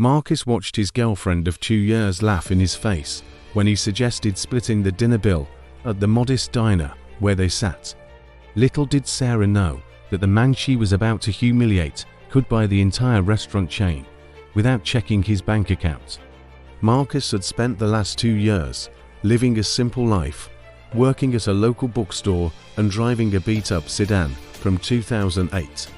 Marcus watched his girlfriend of 2 years laugh in his face when he suggested splitting the dinner bill at the modest diner where they sat. Little did Sarah know that the man she was about to humiliate could buy the entire restaurant chain without checking his bank account. Marcus had spent the last 2 years living a simple life, working at a local bookstore and driving a beat-up sedan from 2008.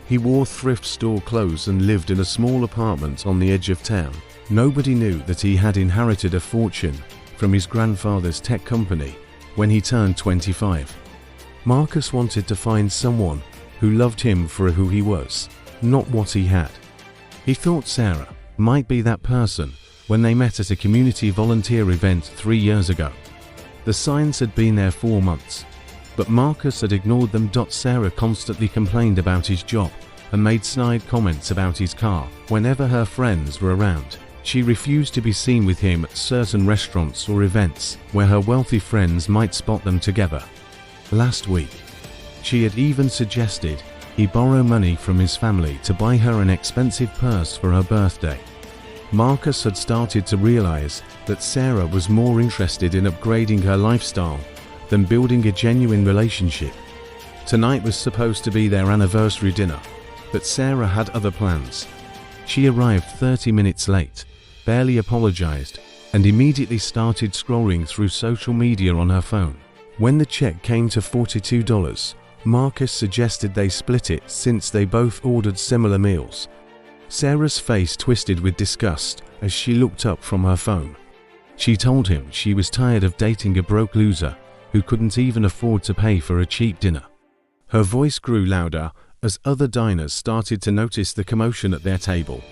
He wore thrift store clothes and lived in a small apartment on the edge of town. Nobody knew that he had inherited a fortune from his grandfather's tech company when he turned 25. Marcus wanted to find someone who loved him for who he was, not what he had. He thought Sarah might be that person when they met at a community volunteer event 3 years ago. The signs had been there 4 months, but Marcus had ignored them. Sarah constantly complained about his job and made snide comments about his car whenever her friends were around. She refused to be seen with him at certain restaurants or events where her wealthy friends might spot them together. Last week, she had even suggested he borrow money from his family to buy her an expensive purse for her birthday. Marcus had started to realize that Sarah was more interested in upgrading her lifestyle than building a genuine relationship. Tonight was supposed to be their anniversary dinner, but Sarah had other plans. She arrived 30 minutes late, barely apologized, and immediately started scrolling through social media on her phone. When the check came to $42, Marcus suggested they split it since they both ordered similar meals. Sarah's face twisted with disgust as she looked up from her phone. She told him she was tired of dating a broke loser who couldn't even afford to pay for a cheap dinner. Her voice grew louder as other diners started to notice the commotion at their table.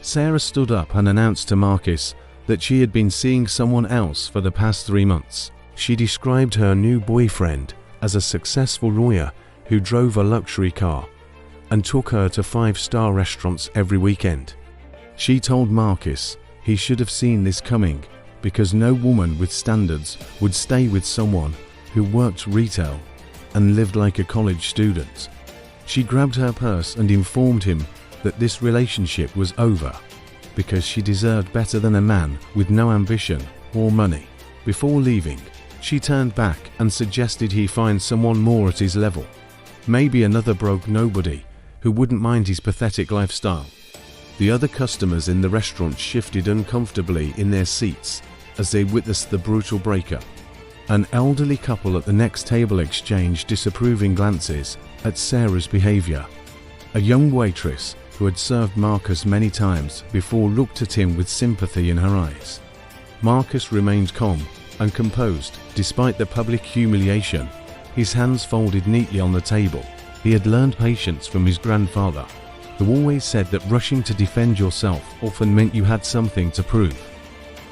Sarah stood up and announced to Marcus that she had been seeing someone else for the past 3 months. She described her new boyfriend as a successful lawyer who drove a luxury car and took her to 5-star restaurants every weekend. She told Marcus he should have seen this coming because no woman with standards would stay with someone who worked retail and lived like a college student. She grabbed her purse and informed him that this relationship was over because she deserved better than a man with no ambition or money. Before leaving, she turned back and suggested he find someone more at his level, maybe another broke nobody who wouldn't mind his pathetic lifestyle. The other customers in the restaurant shifted uncomfortably in their seats as they witnessed the brutal breakup. An elderly couple at the next table exchanged disapproving glances at Sarah's behavior. A young waitress who had served Marcus many times before looked at him with sympathy in her eyes. Marcus remained calm and composed despite the public humiliation, his hands folded neatly on the table. He had learned patience from his grandfather, who always said that rushing to defend yourself often meant you had something to prove.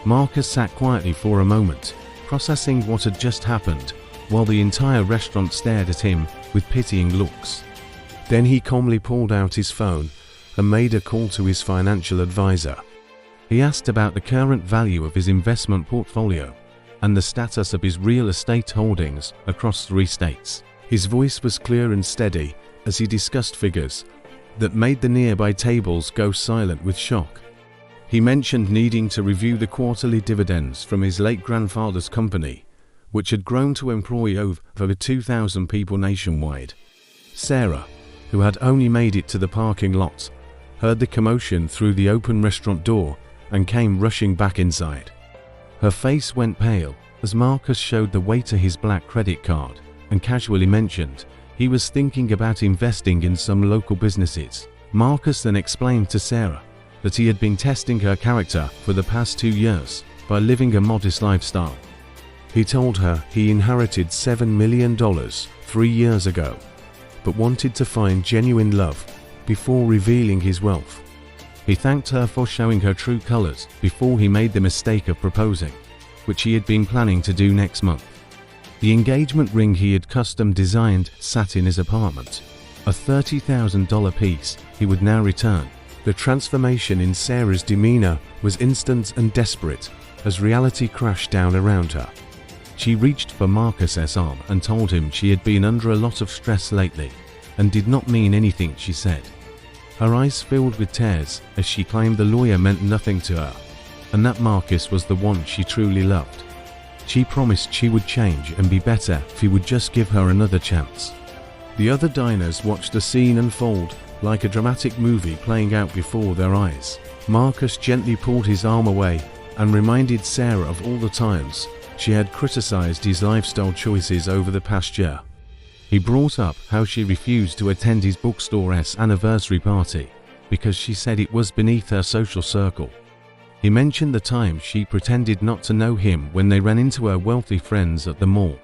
Marcus sat quietly for a moment, processing what had just happened, while the entire restaurant stared at him with pitying looks. Then he calmly pulled out his phone and made a call to his financial advisor. He asked about the current value of his investment portfolio and the status of his real estate holdings across 3 states. His voice was clear and steady as he discussed figures that made the nearby tables go silent with shock. He mentioned needing to review the quarterly dividends from his late grandfather's company, which had grown to employ over 2,000 people nationwide. Sarah, who had only made it to the parking lot, heard the commotion through the open restaurant door and came rushing back inside. Her face went pale as Marcus showed the waiter his black credit card and casually mentioned he was thinking about investing in some local businesses. Marcus then explained to Sarah that he had been testing her character for the past 2 years by living a modest lifestyle. He told her he inherited $7 million 3 years ago, but wanted to find genuine love before revealing his wealth. He thanked her for showing her true colors before he made the mistake of proposing, which he had been planning to do next month. The engagement ring he had custom designed sat in his apartment, a $30,000 piece he would now return. The transformation in Sarah's demeanor was instant and desperate as reality crashed down around her. She reached for Marcus's arm and told him she had been under a lot of stress lately and did not mean anything she said. her eyes filled with tears as she claimed the lawyer meant nothing to her, and that Marcus was the one she truly loved. She promised she would change and be better if he would just give her another chance. The other diners watched the scene unfold like a dramatic movie playing out before their eyes. Marcus gently pulled his arm away and reminded Sarah of all the times she had criticized his lifestyle choices over the past year. He brought up how she refused to attend his bookstore's anniversary party because she said it was beneath her social circle. He mentioned the time she pretended not to know him when they ran into her wealthy friends at the mall.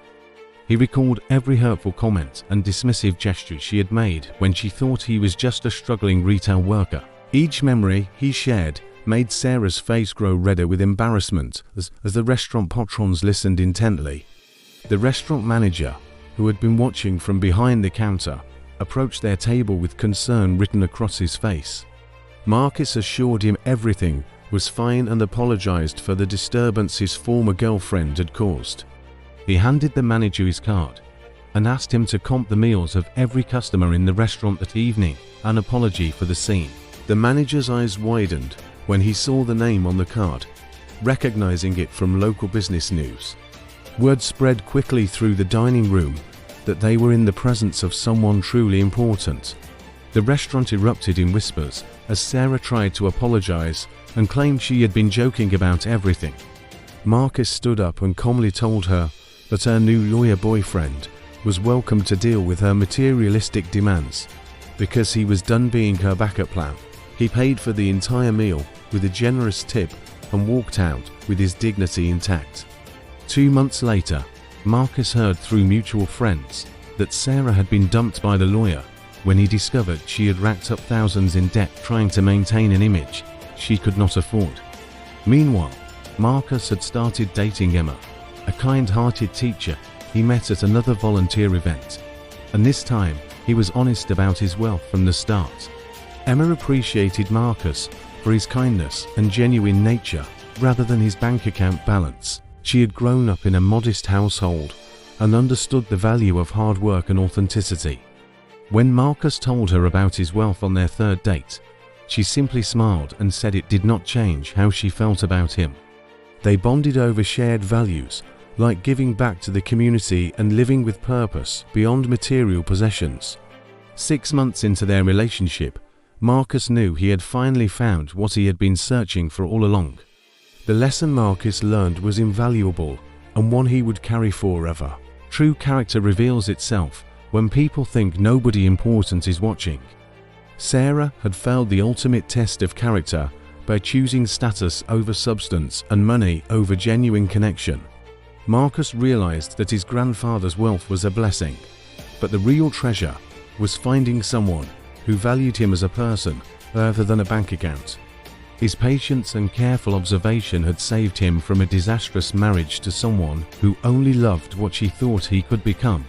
He recalled every hurtful comment and dismissive gesture she had made when she thought he was just a struggling retail worker. Each memory he shared made Sarah's face grow redder with embarrassment as the restaurant patrons listened intently. The restaurant manager, who had been watching from behind the counter, approached their table with concern written across his face. Marcus assured him everything was fine and apologized for the disturbance his former girlfriend had caused. He handed the manager his card and asked him to comp the meals of every customer in the restaurant that evening, an apology for the scene. The manager's eyes widened when he saw the name on the card, recognizing it from local business news. Word spread quickly through the dining room that they were in the presence of someone truly important. The restaurant erupted in whispers as Sarah tried to apologize and claimed she had been joking about everything. Marcus stood up and calmly told her that her new lawyer boyfriend was welcome to deal with her materialistic demands because he was done being her backup plan. He paid for the entire meal with a generous tip and walked out with his dignity intact. 2 months later, Marcus heard through mutual friends that Sarah had been dumped by the lawyer when he discovered she had racked up thousands in debt trying to maintain an image she could not afford. Meanwhile, Marcus had started dating Emma, a kind-hearted teacher he met at another volunteer event, and this time he was honest about his wealth from the start. Emma appreciated Marcus for his kindness and genuine nature rather than his bank account balance. She had grown up in a modest household and understood the value of hard work and authenticity. When Marcus told her about his wealth on their third date, she simply smiled and said it did not change how she felt about him. They bonded over shared values like giving back to the community and living with purpose beyond material possessions. 6 months into their relationship, Marcus knew he had finally found what he had been searching for all along. The lesson Marcus learned was invaluable and one he would carry forever. True character reveals itself when people think nobody important is watching. Sarah had failed the ultimate test of character by choosing status over substance and money over genuine connection. Marcus realized that his grandfather's wealth was a blessing, but the real treasure was finding someone who valued him as a person rather than a bank account. His patience and careful observation had saved him from a disastrous marriage to someone who only loved what she thought he could become,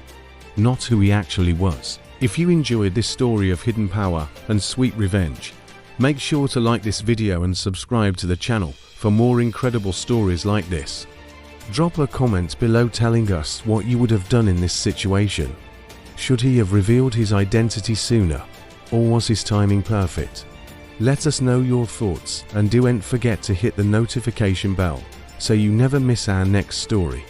not who he actually was. If you enjoyed this story of hidden power and sweet revenge, make sure to like this video and subscribe to the channel for more incredible stories like this. Drop a comment below telling us what you would have done in this situation. Should he have revealed his identity sooner, or was his timing perfect? Let us know your thoughts and don't forget to hit the notification bell so you never miss our next story.